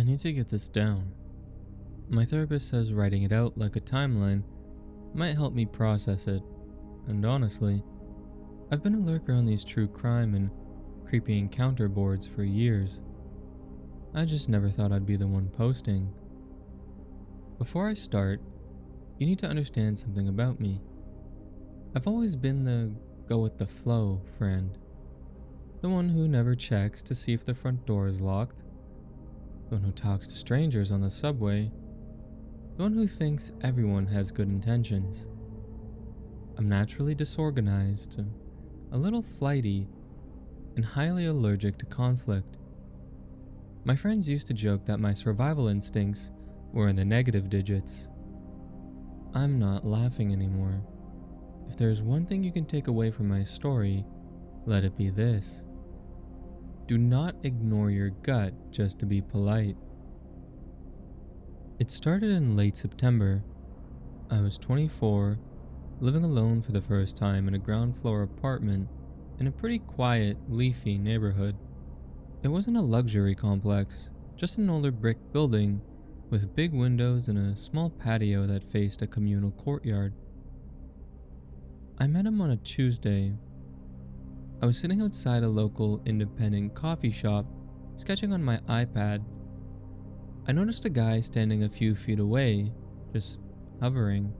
I need to get this down. My therapist says writing it out like a timeline might help me process it, and honestly, I've been a lurker on these true crime and creepy encounter boards for years. I just never thought I'd be the one posting. Before I start, you need to understand something about me. I've always been the go with the flow friend. The one who never checks to see if the front door is locked. The one who talks to strangers on the subway. The one who thinks everyone has good intentions. I'm naturally disorganized, a little flighty, and highly allergic to conflict. My friends used to joke that my survival instincts were in the negative digits. I'm not laughing anymore. If there's one thing you can take away from my story, let it be this. Do not ignore your gut just to be polite. It started in late September. I was 24, living alone for the first time in a ground floor apartment in a pretty quiet, leafy neighborhood. It wasn't a luxury complex, just an older brick building with big windows and a small patio that faced a communal courtyard. I met him on a Tuesday. I was sitting outside a local independent coffee shop, sketching on my iPad. I noticed a guy standing a few feet away, just hovering.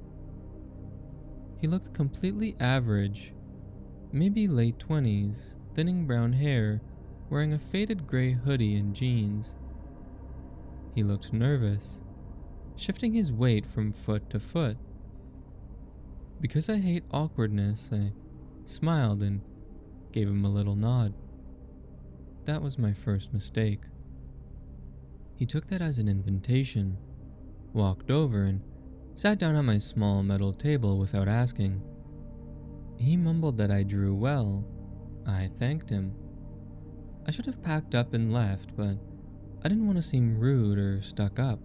He looked completely average, maybe late 20s, thinning brown hair, wearing a faded gray hoodie and jeans. He looked nervous, shifting his weight from foot to foot. Because I hate awkwardness, I smiled and gave him a little nod. That was my first mistake. He took that as an invitation, walked over, and sat down at my small metal table without asking. He mumbled that I drew well. I thanked him. I should have packed up and left, but I didn't want to seem rude or stuck up.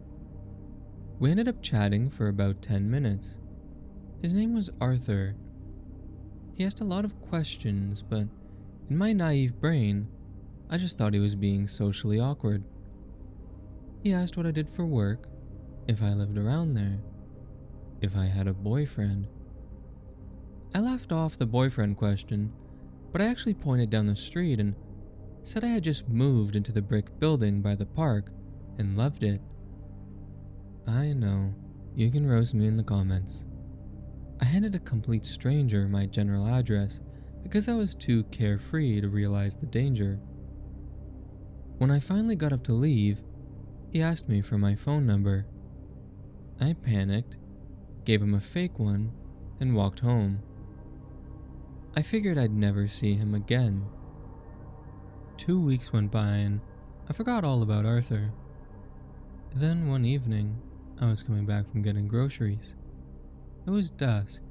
We ended up chatting for about 10 minutes. His name was Arthur. He asked a lot of questions, but in my naive brain, I just thought he was being socially awkward. He asked what I did for work, if I lived around there, if I had a boyfriend. I laughed off the boyfriend question, but I actually pointed down the street and said I had just moved into the brick building by the park and loved it. I know, you can roast me in the comments. I handed a complete stranger my general address because I was too carefree to realize the danger. When I finally got up to leave, he asked me for my phone number. I panicked, gave him a fake one, and walked home. I figured I'd never see him again. 2 weeks went by and I forgot all about Arthur. Then one evening, I was coming back from getting groceries. It was dusk.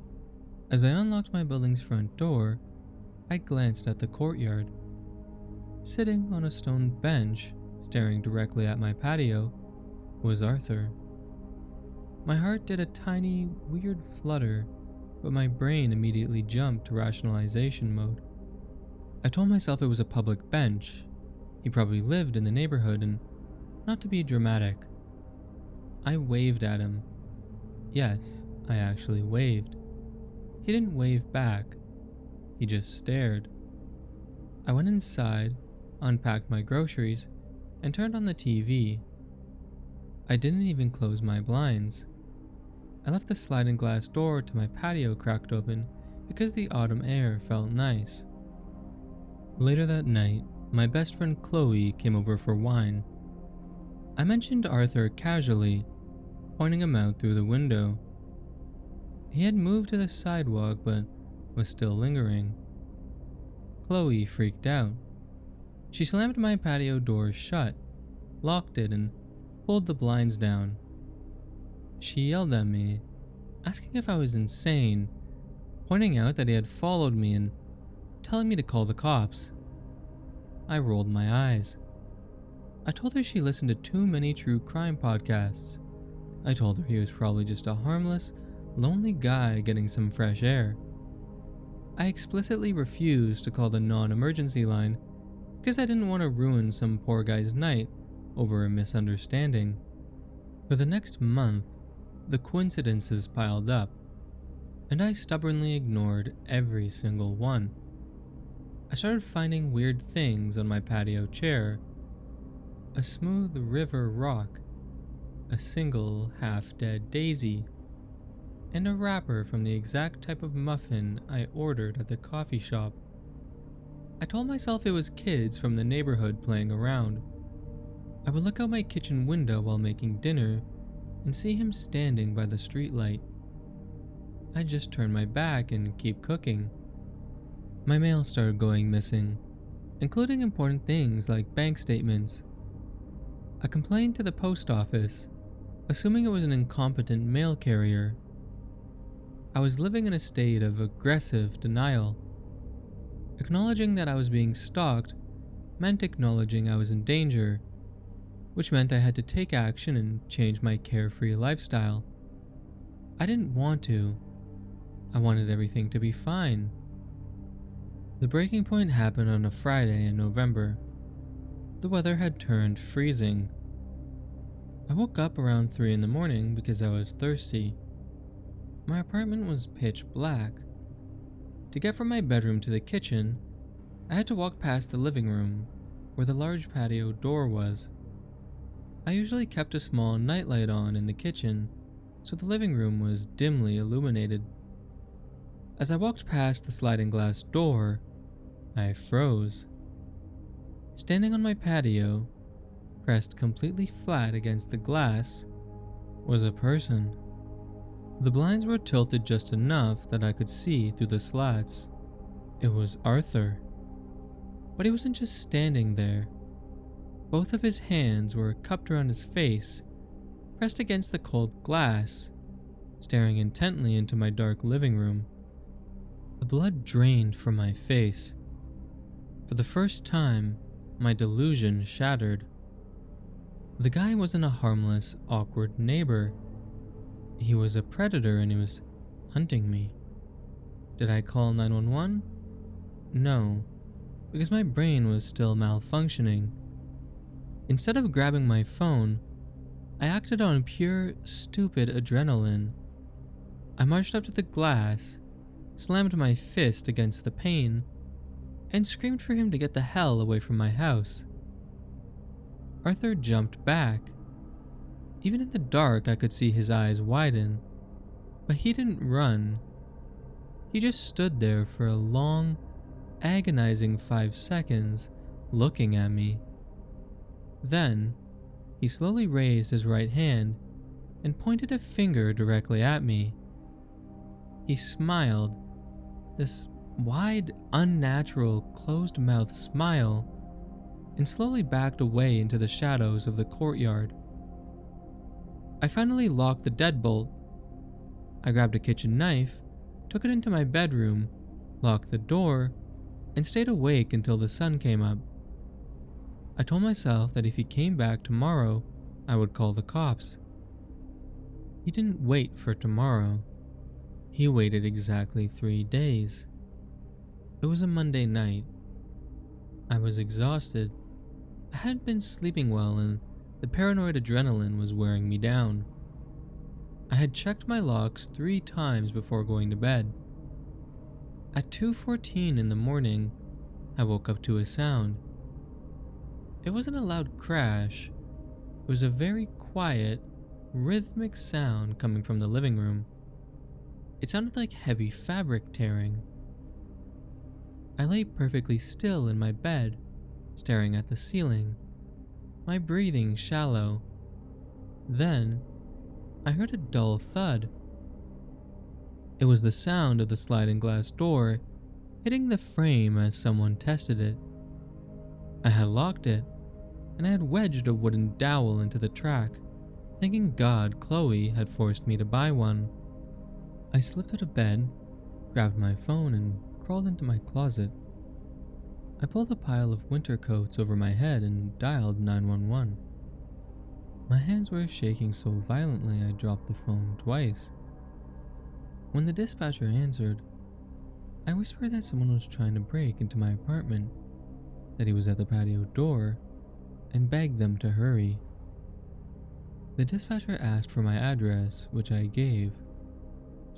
As I unlocked my building's front door, I glanced at the courtyard. Sitting on a stone bench, staring directly at my patio, was Arthur. My heart did a tiny, weird flutter, but my brain immediately jumped to rationalization mode. I told myself it was a public bench. He probably lived in the neighborhood, and not to be dramatic. I waved at him. Yes, I actually waved. He didn't wave back. He just stared. I went inside, unpacked my groceries, and turned on the TV. I didn't even close my blinds. I left the sliding glass door to my patio cracked open because the autumn air felt nice. Later that night, my best friend Chloe came over for wine. I mentioned Arthur casually, pointing him out through the window. He had moved to the sidewalk but was still lingering. Chloe freaked out. She slammed my patio door shut, locked it, and pulled the blinds down. She yelled at me, asking if I was insane, pointing out that he had followed me and telling me to call the cops. I rolled my eyes. I told her she listened to too many true crime podcasts. I told her he was probably just a harmless, lonely guy getting some fresh air. I explicitly refused to call the non-emergency line because I didn't want to ruin some poor guy's night over a misunderstanding. For the next month, the coincidences piled up, and I stubbornly ignored every single one. I started finding weird things on my patio chair: a smooth river rock, a single half-dead daisy, and a wrapper from the exact type of muffin I ordered at the coffee shop. I told myself it was kids from the neighborhood playing around. I would look out my kitchen window while making dinner and see him standing by the streetlight. I'd just turn my back and keep cooking. My mail started going missing, including important things like bank statements. I complained to the post office, assuming it was an incompetent mail carrier. I was living in a state of aggressive denial. Acknowledging that I was being stalked meant acknowledging I was in danger, which meant I had to take action and change my carefree lifestyle. I didn't want to. I wanted everything to be fine. The breaking point happened on a Friday in November. The weather had turned freezing. I woke up around 3 in the morning because I was thirsty. My apartment was pitch black. To get from my bedroom to the kitchen, I had to walk past the living room, where the large patio door was. I usually kept a small nightlight on in the kitchen, so the living room was dimly illuminated. As I walked past the sliding glass door, I froze. Standing on my patio, pressed completely flat against the glass, was a person. The blinds were tilted just enough that I could see through the slats. It was Arthur. But he wasn't just standing there. Both of his hands were cupped around his face, pressed against the cold glass, staring intently into my dark living room. The blood drained from my face. For the first time, my delusion shattered. The guy wasn't a harmless, awkward neighbor. He was a predator and he was hunting me. Did I call 911? No, because my brain was still malfunctioning. Instead of grabbing my phone, I acted on pure, stupid adrenaline. I marched up to the glass, slammed my fist against the pane, and screamed for him to get the hell away from my house. Arthur jumped back. Even in the dark, I could see his eyes widen, but he didn't run. He just stood there for a long, agonizing 5 seconds, looking at me. Then, he slowly raised his right hand and pointed a finger directly at me. He smiled, this wide, unnatural, closed-mouthed smile, and slowly backed away into the shadows of the courtyard. I finally locked the deadbolt. I grabbed a kitchen knife, took it into my bedroom, locked the door, and stayed awake until the sun came up. I told myself that if he came back tomorrow, I would call the cops. He didn't wait for tomorrow. He waited exactly 3 days. It was a Monday night. I was exhausted. I hadn't been sleeping well and the paranoid adrenaline was wearing me down. I had checked my locks 3 times before going to bed. At 2:14 in the morning, I woke up to a sound. It wasn't a loud crash. It was a very quiet, rhythmic sound coming from the living room. It sounded like heavy fabric tearing. I lay perfectly still in my bed, staring at the ceiling, my breathing shallow. Then, I heard a dull thud. It was the sound of the sliding glass door hitting the frame as someone tested it. I had locked it, and I had wedged a wooden dowel into the track, thanking God Chloe had forced me to buy one. I slipped out of bed, grabbed my phone, and crawled into my closet. I pulled a pile of winter coats over my head and dialed 911. My hands were shaking so violently I dropped the phone twice. When the dispatcher answered, I whispered that someone was trying to break into my apartment, that he was at the patio door, and begged them to hurry. The dispatcher asked for my address, which I gave.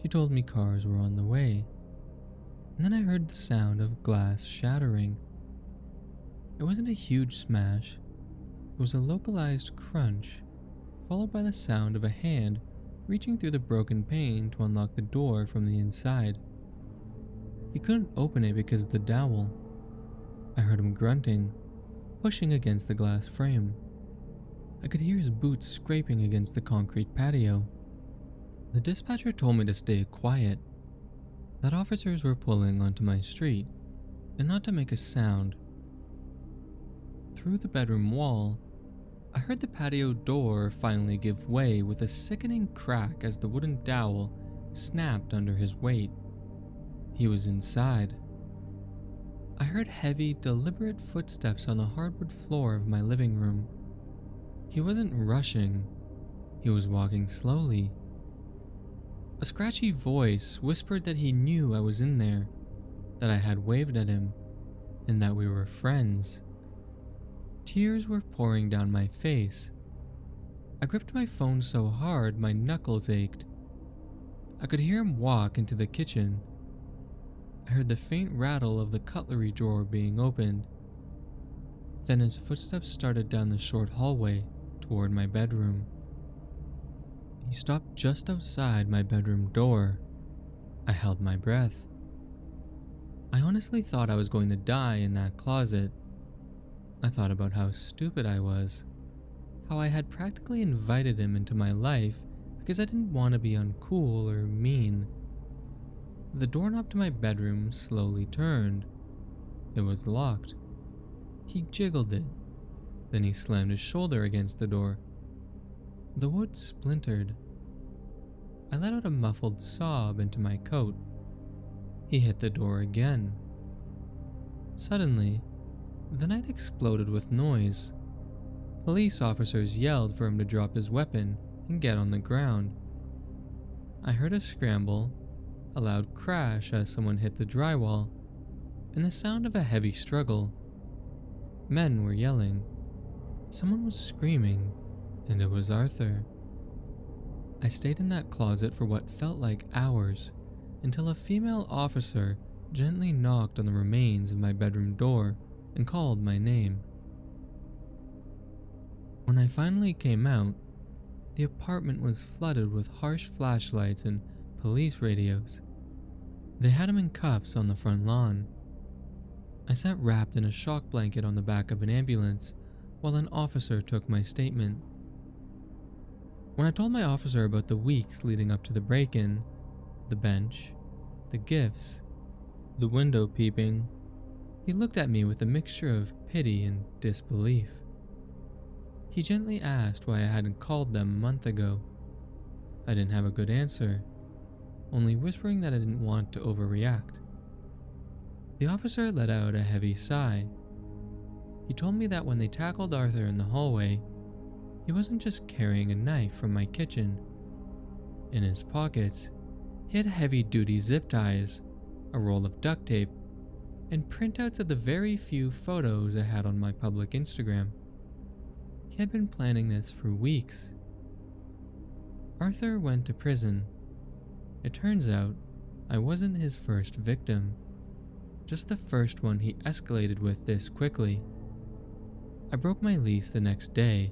She told me cars were on the way, and then I heard the sound of glass shattering. It wasn't a huge smash, it was a localized crunch, followed by the sound of a hand reaching through the broken pane to unlock the door from the inside. He couldn't open it because of the dowel. I heard him grunting, pushing against the glass frame. I could hear his boots scraping against the concrete patio. The dispatcher told me to stay quiet, that officers were pulling onto my street, and not to make a sound. Through the bedroom wall, I heard the patio door finally give way with a sickening crack as the wooden dowel snapped under his weight. He was inside. I heard heavy, deliberate footsteps on the hardwood floor of my living room. He wasn't rushing, he was walking slowly. A scratchy voice whispered that he knew I was in there, that I had waved at him, and that we were friends. Tears were pouring down my face. I gripped my phone so hard my knuckles ached. I could hear him walk into the kitchen. I heard the faint rattle of the cutlery drawer being opened. Then his footsteps started down the short hallway toward my bedroom. He stopped just outside my bedroom door. I held my breath. I honestly thought I was going to die in that closet. I thought about how stupid I was, how I had practically invited him into my life because I didn't want to be uncool or mean. The doorknob to my bedroom slowly turned. It was locked. He jiggled it. Then he slammed his shoulder against the door. The wood splintered. I let out a muffled sob into my coat. He hit the door again. Suddenly, the night exploded with noise. Police officers yelled for him to drop his weapon and get on the ground. I heard a scramble, a loud crash as someone hit the drywall, and the sound of a heavy struggle. Men were yelling. Someone was screaming, and it was Arthur. I stayed in that closet for what felt like hours, until a female officer gently knocked on the remains of my bedroom door and called my name. When I finally came out, the apartment was flooded with harsh flashlights and police radios. They had him in cuffs on the front lawn. I sat wrapped in a shock blanket on the back of an ambulance while an officer took my statement. When I told my officer about the weeks leading up to the break-in, the bench, the gifts, the window peeping, he looked at me with a mixture of pity and disbelief. He gently asked why I hadn't called them a month ago. I didn't have a good answer, only whispering that I didn't want to overreact. The officer let out a heavy sigh. He told me that when they tackled Arthur in the hallway, he wasn't just carrying a knife from my kitchen. In his pockets, he had heavy-duty zip ties, a roll of duct tape, and printouts of the very few photos I had on my public Instagram. He had been planning this for weeks. Arthur went to prison. It turns out I wasn't his first victim, just the first one he escalated with this quickly. I broke my lease the next day.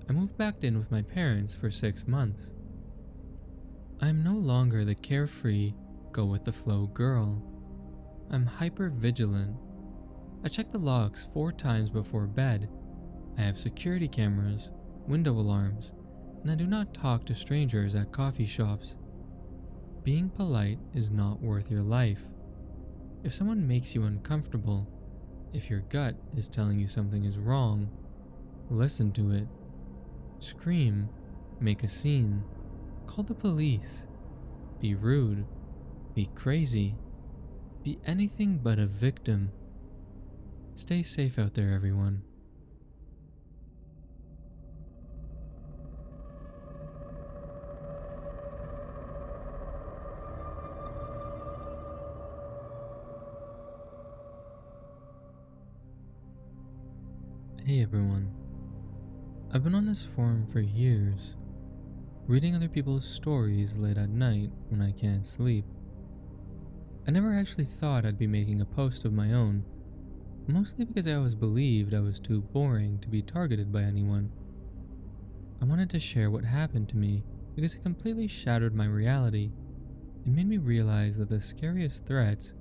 I moved back in with my parents for 6 months. I am no longer the carefree, go-with-the-flow girl. I'm hyper-vigilant. I check the locks 4 times before bed. I have security cameras, window alarms, and I do not talk to strangers at coffee shops. Being polite is not worth your life. If someone makes you uncomfortable, if your gut is telling you something is wrong, listen to it. Scream, make a scene, call the police, be rude, be crazy, be anything but a victim. Stay safe out there, everyone. Hey everyone. I've been on this forum for years, reading other people's stories late at night when I can't sleep. I never actually thought I'd be making a post of my own, mostly because I always believed I was too boring to be targeted by anyone. I wanted to share what happened to me because it completely shattered my reality and made me realize that the scariest threats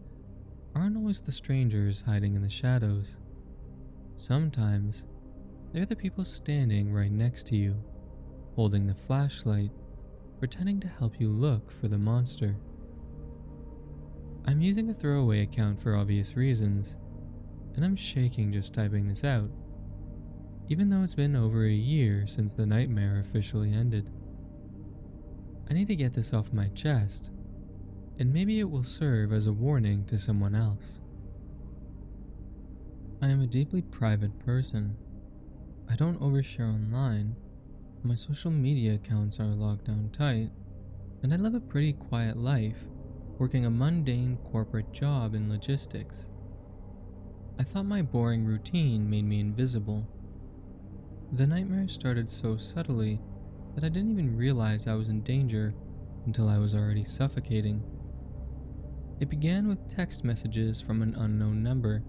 aren't always the strangers hiding in the shadows. Sometimes, they're the people standing right next to you, holding the flashlight, pretending to help you look for the monster. I'm using a throwaway account for obvious reasons, and I'm shaking just typing this out, even though it's been over a year since the nightmare officially ended. I need to get this off my chest, and maybe it will serve as a warning to someone else. I am a deeply private person. I don't overshare online. My social media accounts are locked down tight, and I live a pretty quiet life, working a mundane corporate job in logistics. I thought my boring routine made me invisible. The nightmare started so subtly that I didn't even realize I was in danger until I was already suffocating. It began with text messages from an unknown number.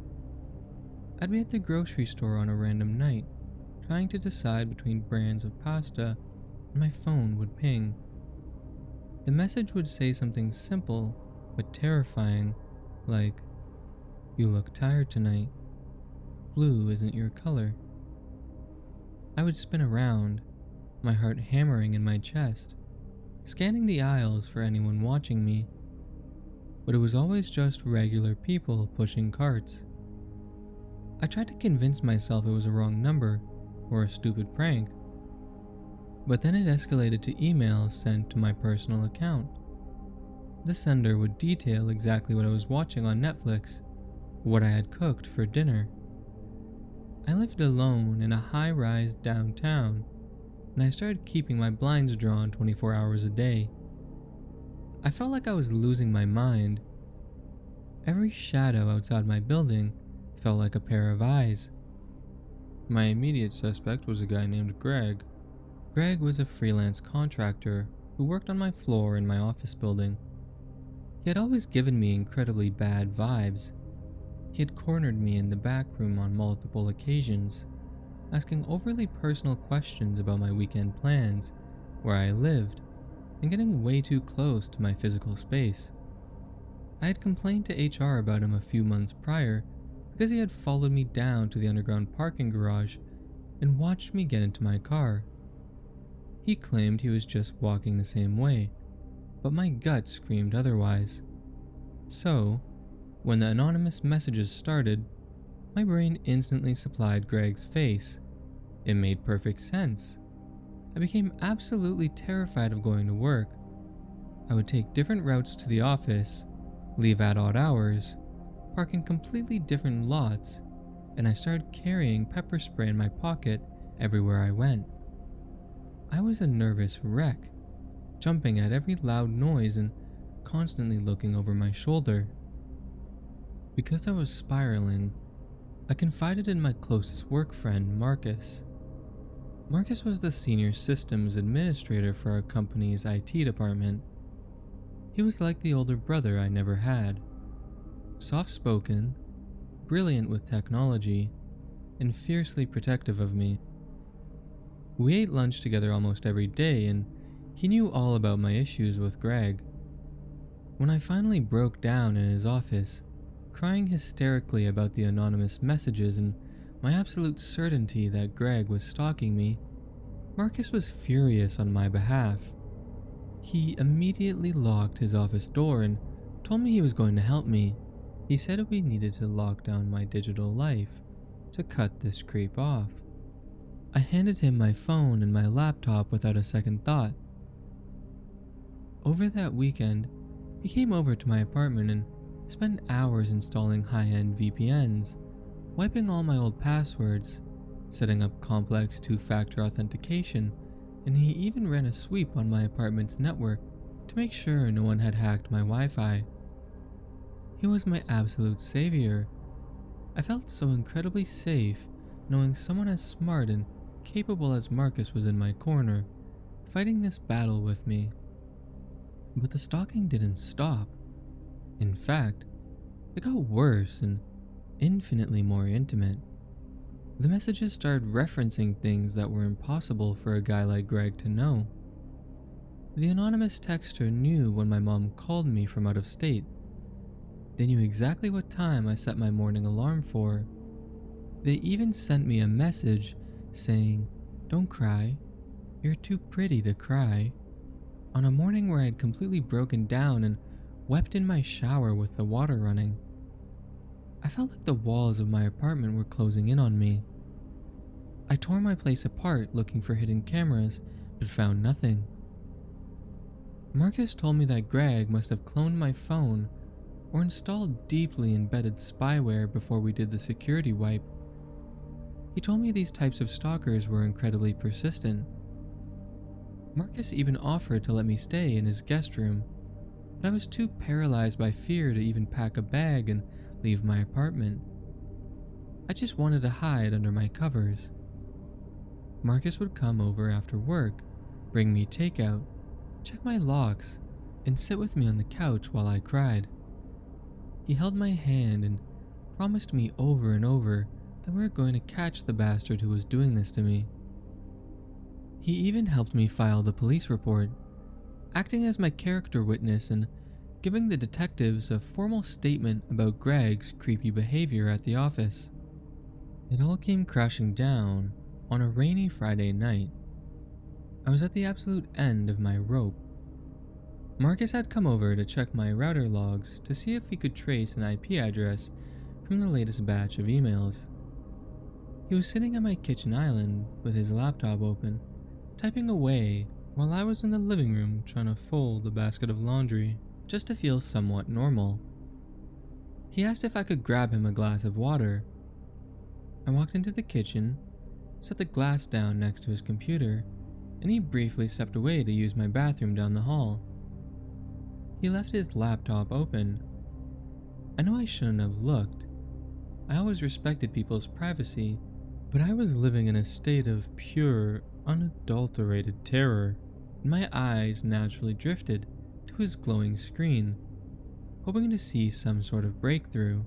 I'd be at the grocery store on a random night, trying to decide between brands of pasta, and my phone would ping. The message would say something simple but terrifying, like, "You look tired tonight. Blue isn't your color." I would spin around, my heart hammering in my chest, scanning the aisles for anyone watching me. But it was always just regular people pushing carts. I tried to convince myself it was a wrong number or a stupid prank, but then it escalated to emails sent to my personal account. The sender would detail exactly what I was watching on Netflix, or what I had cooked for dinner. I lived alone in a high-rise downtown, and I started keeping my blinds drawn 24 hours a day. I felt like I was losing my mind. Every shadow outside my building felt like a pair of eyes. My immediate suspect was a guy named Greg. Greg was a freelance contractor who worked on my floor in my office building. He had always given me incredibly bad vibes. He had cornered me in the back room on multiple occasions, asking overly personal questions about my weekend plans, where I lived, and getting way too close to my physical space. I had complained to HR about him a few months prior because he had followed me down to the underground parking garage and watched me get into my car. He claimed he was just walking the same way, but my gut screamed otherwise. So, when the anonymous messages started, my brain instantly supplied Greg's face. It made perfect sense. I became absolutely terrified of going to work. I would take different routes to the office, leave at odd hours, park in completely different lots, and I started carrying pepper spray in my pocket everywhere I went. I was a nervous wreck, jumping at every loud noise and constantly looking over my shoulder. Because I was spiraling, I confided in my closest work friend, Marcus. Marcus was the senior systems administrator for our company's IT department. He was like the older brother I never had. Soft-spoken, brilliant with technology, and fiercely protective of me. We ate lunch together almost every day, and he knew all about my issues with Greg. When I finally broke down in his office, crying hysterically about the anonymous messages and my absolute certainty that Greg was stalking me, Marcus was furious on my behalf. He immediately locked his office door and told me he was going to help me. He said we needed to lock down my digital life to cut this creep off. I handed him my phone and my laptop without a second thought. Over that weekend, he came over to my apartment and spent hours installing high-end VPNs, wiping all my old passwords, setting up complex two-factor authentication, and he even ran a sweep on my apartment's network to make sure no one had hacked my Wi-Fi. He was my absolute savior. I felt so incredibly safe knowing someone as smart and capable as Marcus was in my corner, fighting this battle with me. But the stalking didn't stop. In fact, it got worse and infinitely more intimate. The messages started referencing things that were impossible for a guy like Greg to know. The anonymous texter knew when my mom called me from out of state. They knew exactly what time I set my morning alarm for. They even sent me a message saying, "Don't cry, you're too pretty to cry," on a morning where I had completely broken down and wept in my shower with the water running. I felt like the walls of my apartment were closing in on me. I tore my place apart looking for hidden cameras, but found nothing. Marcus told me that Greg must have cloned my phone or installed deeply embedded spyware before we did the security wipe. He told me these types of stalkers were incredibly persistent. Marcus even offered to let me stay in his guest room, but I was too paralyzed by fear to even pack a bag and leave my apartment. I just wanted to hide under my covers. Marcus would come over after work, bring me takeout, check my locks, and sit with me on the couch while I cried. He held my hand and promised me over and over that we were going to catch the bastard who was doing this to me. He even helped me file the police report, acting as my character witness and giving the detectives a formal statement about Greg's creepy behavior at the office. It all came crashing down on a rainy Friday night. I was at the absolute end of my rope. Marcus had come over to check my router logs to see if he could trace an IP address from the latest batch of emails. He was sitting at my kitchen island with his laptop open, typing away while I was in the living room trying to fold a basket of laundry just to feel somewhat normal. He asked if I could grab him a glass of water. I walked into the kitchen, set the glass down next to his computer, and he briefly stepped away to use my bathroom down the hall. He left his laptop open. I know I shouldn't have looked. I always respected people's privacy, but I was living in a state of pure, unadulterated terror, and my eyes naturally drifted to his glowing screen, hoping to see some sort of breakthrough.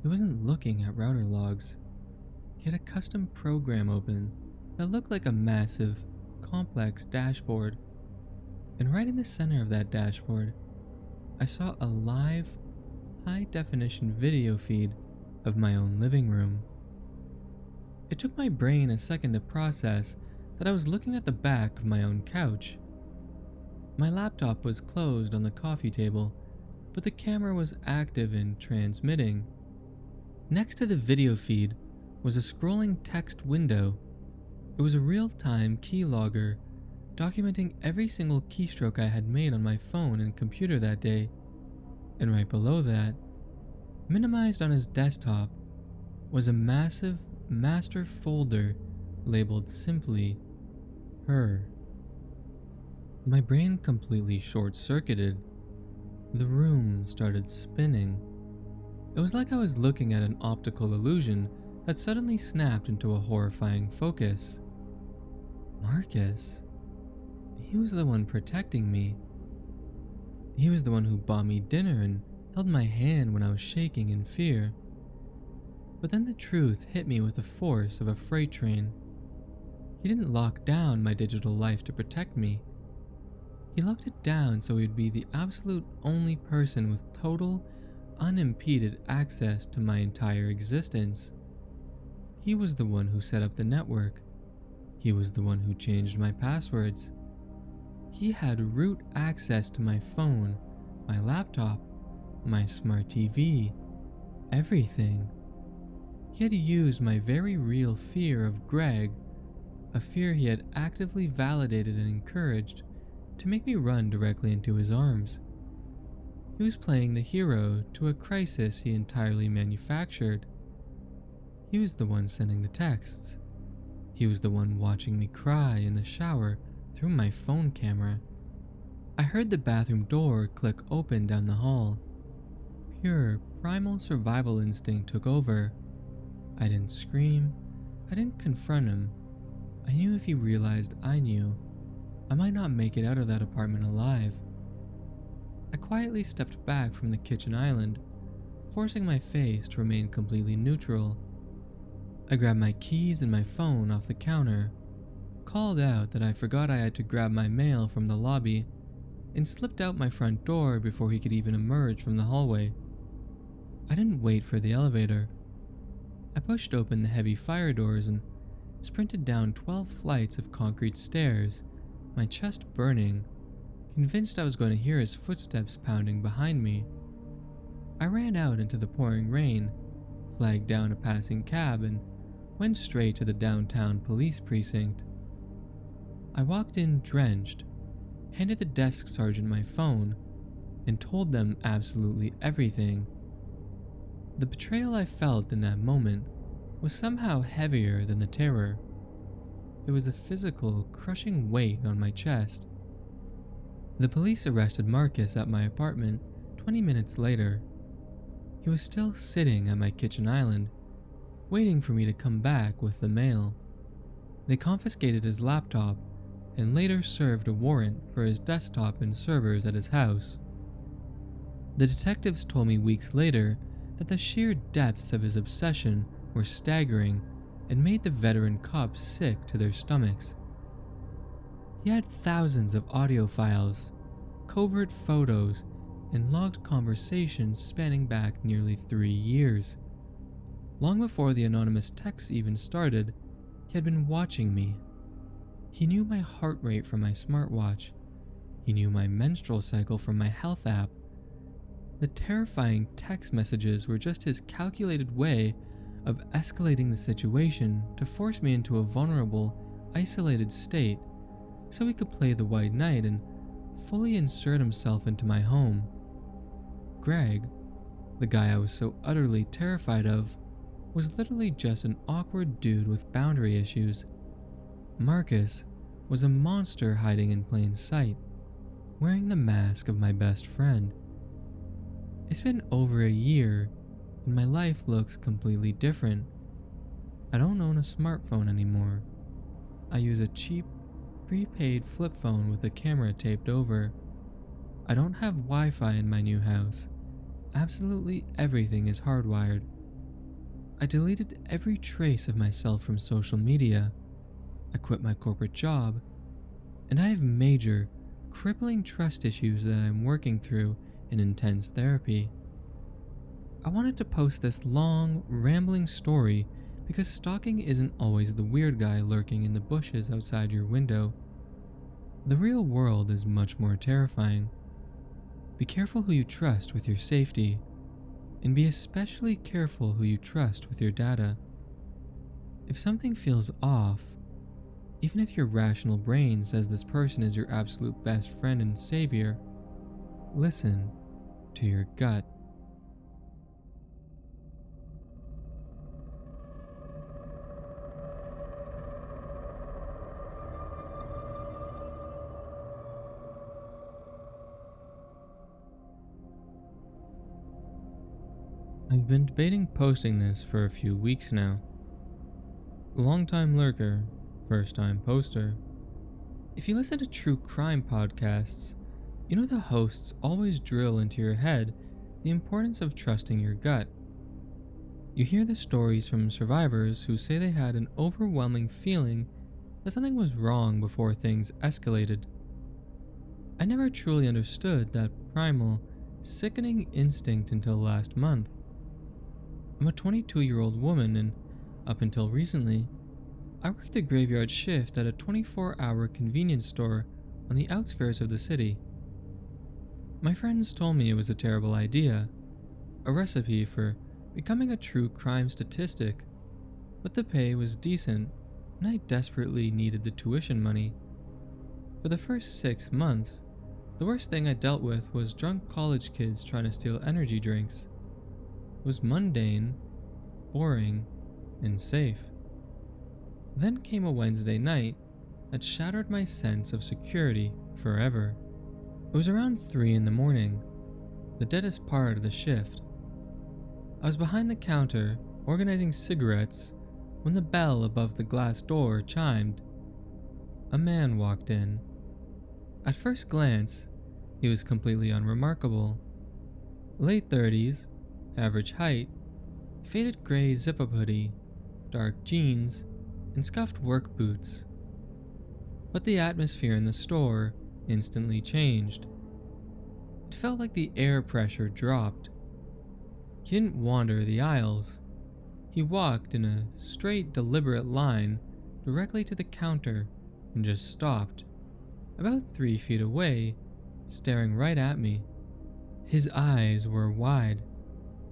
He wasn't looking at router logs. He had a custom program open that looked like a massive, complex dashboard, and right in the center of that dashboard, I saw a live, high-definition video feed of my own living room. It took my brain a second to process that I was looking at the back of my own couch. My laptop was closed on the coffee table, but the camera was active and transmitting. Next to the video feed was a scrolling text window. It was a real-time keylogger, documenting every single keystroke I had made on my phone and computer that day. And right below that, minimized on his desktop, was a massive master folder labeled simply her. My brain completely short-circuited. The room started spinning. It was like I was looking at an optical illusion that suddenly snapped into a horrifying focus. Marcus. He was the one protecting me. He was the one who bought me dinner and held my hand when I was shaking in fear. But then the truth hit me with the force of a freight train. He didn't lock down my digital life to protect me. He locked it down so he'd be the absolute only person with total, unimpeded access to my entire existence. He was the one who set up the network. He was the one who changed my passwords. He had root access to my phone, my laptop, my smart TV, everything. He had used my very real fear of Greg, a fear he had actively validated and encouraged, to make me run directly into his arms. He was playing the hero to a crisis he entirely manufactured. He was the one sending the texts. He was the one watching me cry in the shower through my phone camera. I heard the bathroom door click open down the hall. Pure, primal survival instinct took over. I didn't scream. I didn't confront him. I knew if he realized I knew, I might not make it out of that apartment alive. I quietly stepped back from the kitchen island, forcing my face to remain completely neutral. I grabbed my keys and my phone off the counter, called out that I forgot I had to grab my mail from the lobby, and slipped out my front door before he could even emerge from the hallway. I didn't wait for the elevator. I pushed open the heavy fire doors and sprinted down 12 flights of concrete stairs, my chest burning, convinced I was going to hear his footsteps pounding behind me. I ran out into the pouring rain, flagged down a passing cab, and went straight to the downtown police precinct. I walked in drenched, handed the desk sergeant my phone, and told them absolutely everything. The betrayal I felt in that moment was somehow heavier than the terror. It was a physical, crushing weight on my chest. The police arrested Marcus at my apartment 20 minutes later. He was still sitting at my kitchen island, waiting for me to come back with the mail. They confiscated his laptop and later served a warrant for his desktop and servers at his house. The detectives told me weeks later that the sheer depths of his obsession were staggering and made the veteran cops sick to their stomachs. He had thousands of audio files, covert photos, and logged conversations spanning back nearly 3 years. Long before the anonymous texts even started, he had been watching me. He knew my heart rate from my smartwatch. He knew my menstrual cycle from my health app. The terrifying text messages were just his calculated way of escalating the situation to force me into a vulnerable, isolated state so he could play the white knight and fully insert himself into my home. Greg, the guy I was so utterly terrified of, was literally just an awkward dude with boundary issues. Marcus was a monster hiding in plain sight, wearing the mask of my best friend. It's been over a year, and my life looks completely different. I don't own a smartphone anymore. I use a cheap, prepaid flip phone with a camera taped over. I don't have Wi-Fi in my new house. Absolutely everything is hardwired. I deleted every trace of myself from social media. I quit my corporate job, and I have major, crippling trust issues that I'm working through in intense therapy. I wanted to post this long, rambling story because stalking isn't always the weird guy lurking in the bushes outside your window. The real world is much more terrifying. Be careful who you trust with your safety, and be especially careful who you trust with your data. If something feels off, even if your rational brain says this person is your absolute best friend and savior, listen to your gut. I've been debating posting this for a few weeks now. Longtime lurker, first-time poster. If you listen to true crime podcasts, you know the hosts always drill into your head the importance of trusting your gut. You hear the stories from survivors who say they had an overwhelming feeling that something was wrong before things escalated. I never truly understood that primal, sickening instinct until last month. I'm a 22-year-old woman, and up until recently, I worked the graveyard shift at a 24-hour convenience store on the outskirts of the city. My friends told me it was a terrible idea, a recipe for becoming a true crime statistic, but the pay was decent, and I desperately needed the tuition money. For the first 6 months, the worst thing I dealt with was drunk college kids trying to steal energy drinks. It was mundane, boring, and safe. Then came a Wednesday night that shattered my sense of security forever. It was around 3 in the morning, the deadest part of the shift. I was behind the counter, organizing cigarettes, when the bell above the glass door chimed. A man walked in. At first glance, he was completely unremarkable. Late 30s, average height, faded gray zip-up hoodie, dark jeans, and scuffed work boots. But the atmosphere in the store instantly changed. It felt like the air pressure dropped. He didn't wander the aisles. He walked in a straight, deliberate line directly to the counter and just stopped, about 3 feet away, staring right at me. His eyes were wide,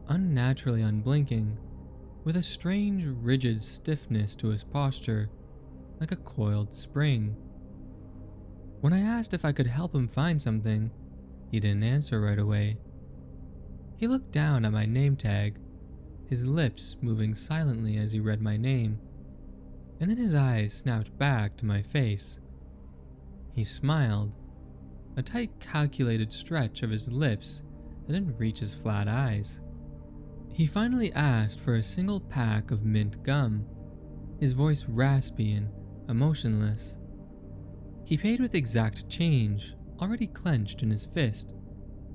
unnaturally unblinking, with a strange, rigid stiffness to his posture, like a coiled spring. When I asked if I could help him find something, he didn't answer right away. He looked down at my name tag, his lips moving silently as he read my name, and then his eyes snapped back to my face. He smiled, a tight, calculated stretch of his lips that didn't reach his flat eyes. He finally asked for a single pack of mint gum, his voice raspy and emotionless. He paid with exact change, already clenched in his fist,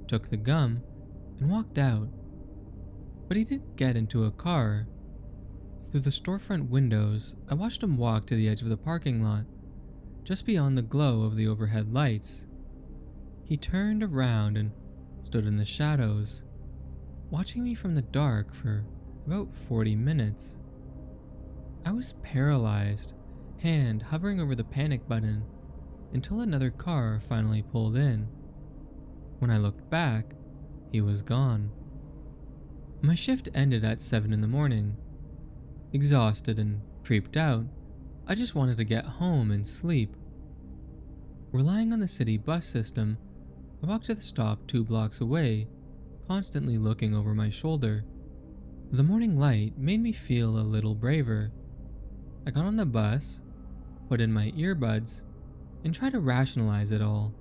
took the gum, and walked out. But he didn't get into a car. Through the storefront windows, I watched him walk to the edge of the parking lot, just beyond the glow of the overhead lights. He turned around and stood in the shadows, watching me from the dark for about 40 minutes. I was paralyzed, hand hovering over the panic button, until another car finally pulled in. When I looked back, he was gone. My shift ended at 7 in the morning. Exhausted and creeped out, I just wanted to get home and sleep. Relying on the city bus system, I walked to the stop 2 blocks away, constantly looking over my shoulder. The morning light made me feel a little braver. I got on the bus, put in my earbuds, and tried to rationalize it all.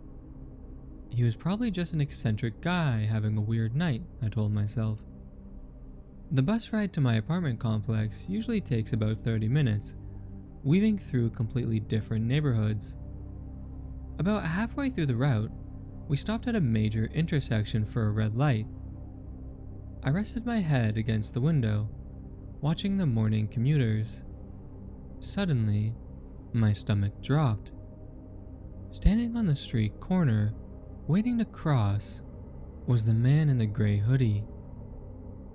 He was probably just an eccentric guy having a weird night, I told myself. The bus ride to my apartment complex usually takes about 30 minutes, weaving through completely different neighborhoods. About halfway through the route, we stopped at a major intersection for a red light. I rested my head against the window, watching the morning commuters. Suddenly, my stomach dropped. Standing on the street corner, waiting to cross, was the man in the gray hoodie.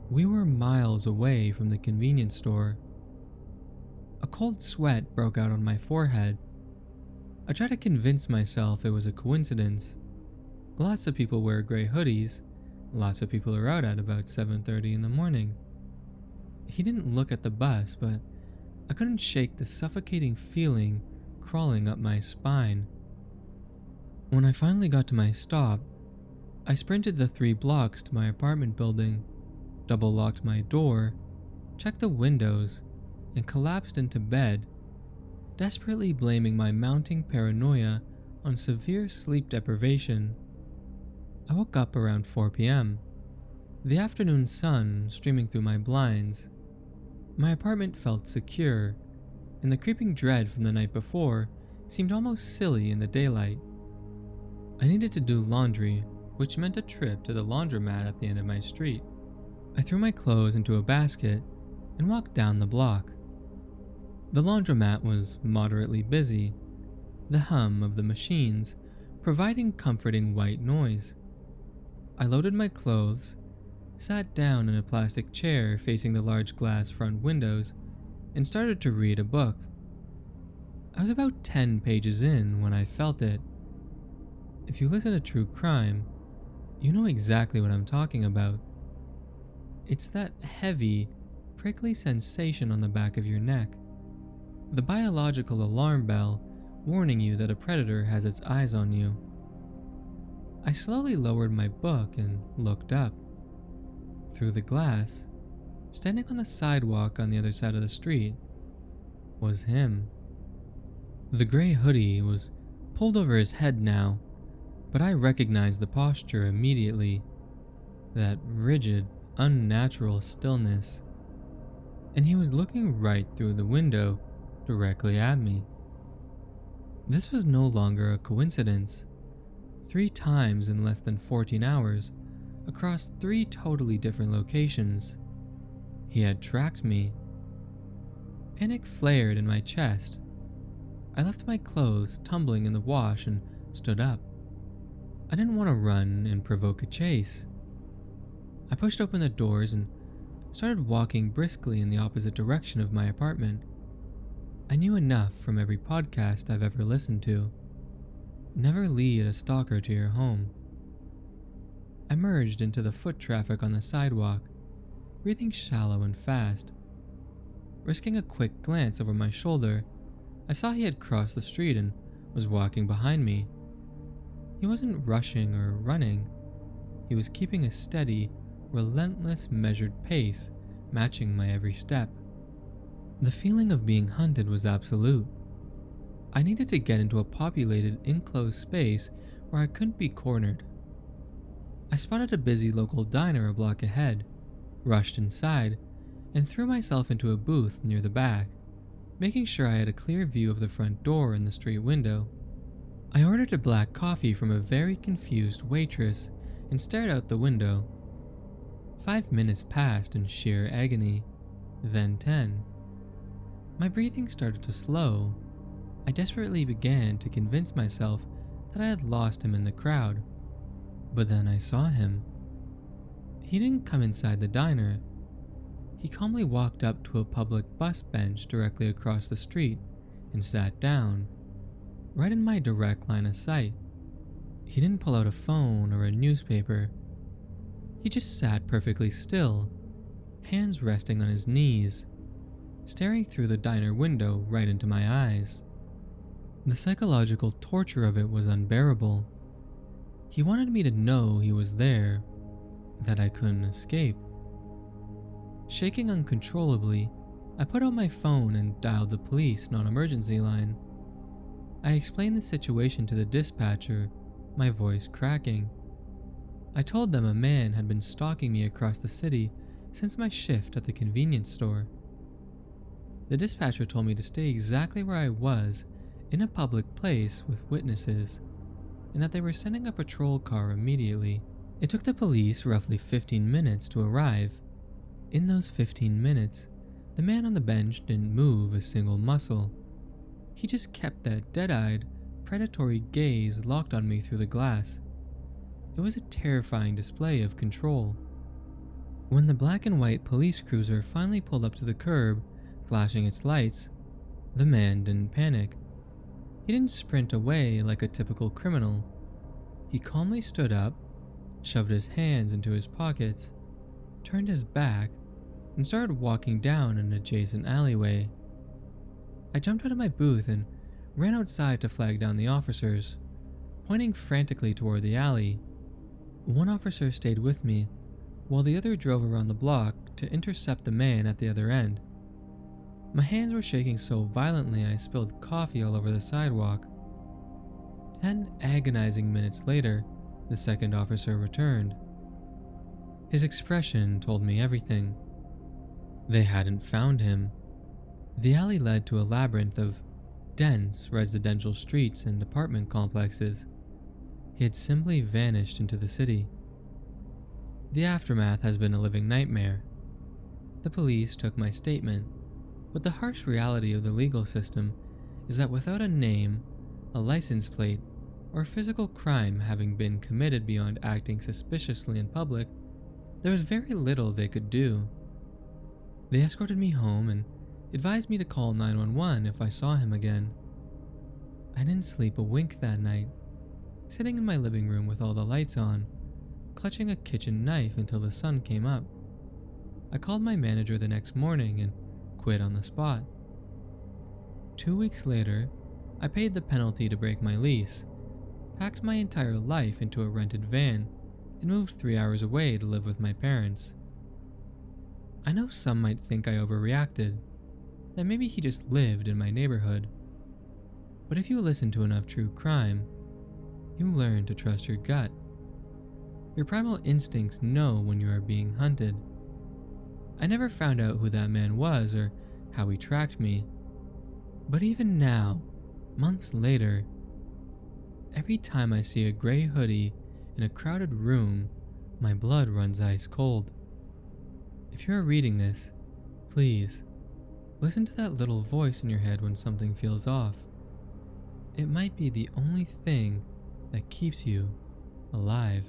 We were miles away from the convenience store. A cold sweat broke out on my forehead. I tried to convince myself it was a coincidence. Lots of people wear gray hoodies. Lots of people are out at about 7:30 in the morning. He didn't look at the bus, but I couldn't shake the suffocating feeling crawling up my spine. When I finally got to my stop, I sprinted the 3 blocks to my apartment building, double-locked my door, checked the windows, and collapsed into bed, desperately blaming my mounting paranoia on severe sleep deprivation. I woke up around 4 p.m., the afternoon sun streaming through my blinds. My apartment felt secure, and the creeping dread from the night before seemed almost silly in the daylight. I needed to do laundry, which meant a trip to the laundromat at the end of my street. I threw my clothes into a basket and walked down the block. The laundromat was moderately busy, the hum of the machines providing comforting white noise. I loaded my clothes, sat down in a plastic chair facing the large glass front windows, and started to read a book. I was about 10 pages in when I felt it. If you listen to true crime, you know exactly what I'm talking about. It's that heavy, prickly sensation on the back of your neck. The biological alarm bell warning you that a predator has its eyes on you. I slowly lowered my book and looked up. Through the glass, standing on the sidewalk on the other side of the street, was him. The gray hoodie was pulled over his head now, but I recognized the posture immediately. That rigid, unnatural stillness. and he was looking right through the window, directly at me. This was no longer a coincidence. 3 times in less than 14 hours, across 3 totally different locations, he had tracked me. Panic flared in my chest. I left my clothes tumbling in the wash and stood up. I didn't want to run and provoke a chase. I pushed open the doors and started walking briskly in the opposite direction of my apartment. I knew enough from every podcast I've ever listened to. Never lead a stalker to your home. I merged into the foot traffic on the sidewalk, breathing shallow and fast. Risking a quick glance over my shoulder, I saw he had crossed the street and was walking behind me. He wasn't rushing or running. He was keeping a steady, relentless, measured pace, matching my every step. The feeling of being hunted was absolute. I needed to get into a populated, enclosed space where I couldn't be cornered. I spotted a busy local diner a block ahead, rushed inside, and threw myself into a booth near the back, making sure I had a clear view of the front door and the street window. I ordered a black coffee from a very confused waitress and stared out the window. 5 minutes passed in sheer agony, then 10. My breathing started to slow. I desperately began to convince myself that I had lost him in the crowd. But then I saw him. He didn't come inside the diner. He calmly walked up to a public bus bench directly across the street and sat down, right in my direct line of sight. He didn't pull out a phone or a newspaper. He just sat perfectly still, hands resting on his knees, staring through the diner window right into my eyes. The psychological torture of it was unbearable. He wanted me to know he was there, that I couldn't escape. Shaking uncontrollably, I put out my phone and dialed the police non-emergency line. I explained the situation to the dispatcher, my voice cracking. I told them a man had been stalking me across the city since my shift at the convenience store. The dispatcher told me to stay exactly where I was, in a public place with witnesses, and that they were sending a patrol car immediately. It took the police roughly 15 minutes to arrive. In those 15 minutes, the man on the bench didn't move a single muscle. He just kept that dead-eyed, predatory gaze locked on me through the glass. It was a terrifying display of control. When the black and white police cruiser finally pulled up to the curb, flashing its lights, the man didn't panic. He didn't sprint away like a typical criminal. He calmly stood up, shoved his hands into his pockets, turned his back, and started walking down an adjacent alleyway. I jumped out of my booth and ran outside to flag down the officers, pointing frantically toward the alley. One officer stayed with me, while the other drove around the block to intercept the man at the other end. My hands were shaking so violently I spilled coffee all over the sidewalk. 10 agonizing minutes later, the second officer returned. His expression told me everything. They hadn't found him. The alley led to a labyrinth of dense residential streets and apartment complexes. He had simply vanished into the city. The aftermath has been a living nightmare. The police took my statement, but the harsh reality of the legal system is that without a name, a license plate, or physical crime having been committed beyond acting suspiciously in public, there was very little they could do. They escorted me home and advised me to call 911 if I saw him again. I didn't sleep a wink that night, sitting in my living room with all the lights on, clutching a kitchen knife until the sun came up. I called my manager the next morning and quit on the spot. 2 weeks later, I paid the penalty to break my lease, packed my entire life into a rented van, and moved 3 hours away to live with my parents. I know some might think I overreacted, that maybe he just lived in my neighborhood. But if you listen to enough true crime, you learn to trust your gut. Your primal instincts know when you are being hunted. I never found out who that man was or how he tracked me. But even now, months later, every time I see a gray hoodie in a crowded room, my blood runs ice cold. If you're reading this, please, listen to that little voice in your head when something feels off. It might be the only thing that keeps you alive.